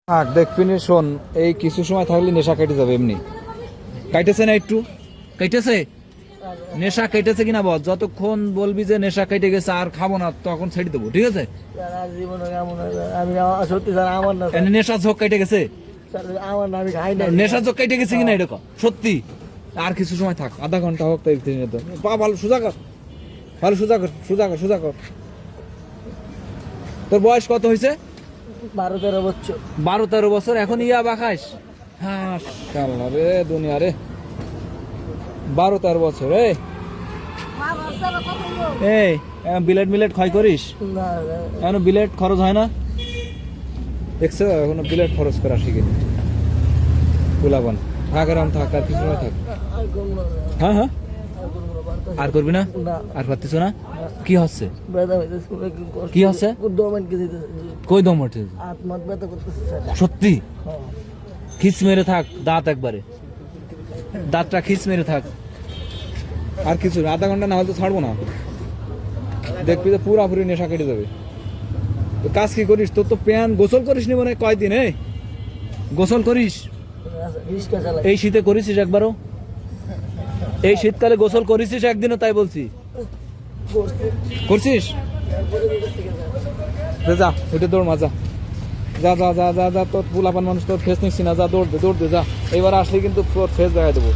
আর দেখবিনি শোন, এই কিছু সময় থাকলে নেশা কেটে যাবে। এমনি কাইটেছে না, একটু কাইটেছে, নেশা কেটেছে কিনা বল। যতক্ষণ বলবি যে নেশা কেটে গেছে আর খাবো না, তখন ছেড়ে দেবো, ঠিক আছে? নেশা ঝোঁক কেটে গেছে, নেশা ঝোঁক কেটে গেছে কিনা এরকম সত্যি। আর কিছু সময় থাক, আধা ঘন্টা হোক। তাই পা ভালো সোজা কর, ভালো সোজা কর, সোজা কর, সোজা কর। তোর বয়স কত হয়েছে? 12-13 বছর। 12-13 বছর, এখন ইয়াবা খাইস? হ্যাঁ রে দুনিয়া রে, 12-13 বছর। এই বিলেট মিলেট ক্ষয় করিস? এখন বিলেট খরচ হয় না, দেখছো? এখন বিলেট খরচ করা শিখে বুলাবান। থাক এরম থাক, আর কিছু সময় থাক। হ্যাঁ হ্যাঁ, আর করবি না? আর পারতিস না? কি হচ্ছে? কি হচ্ছে? কই দম উঠেছে? সত্যি? খিচ মেরে থাক, দাঁত একবারে, দাঁতটা খিচ মেরে থাক। আর কিছু আধা ঘন্টা না হলে তো ছাড়বো না। দেখবি যে পুরাপুরি নেশা কেটে যাবে। তো কাজ কি করিস? তোর তো প্যান গোসল করিস নি মনে হয় কয়দিন? গোসল করিস? এই শীতে করেছিস একবারও? এই শীতকালে গোসল করেছিস একদিনও? তাই বলছি, করছিস? যা ওইটা দৌড় মা, যা যা যা যা যা যা। তোর পোলাপান মানুষ, তোর ফেস নিচ্ছি না, যা দৌড় দে, দৌড় দে, যা। এবার আসলে কিন্তু তোর ফেস দেখা দেবো।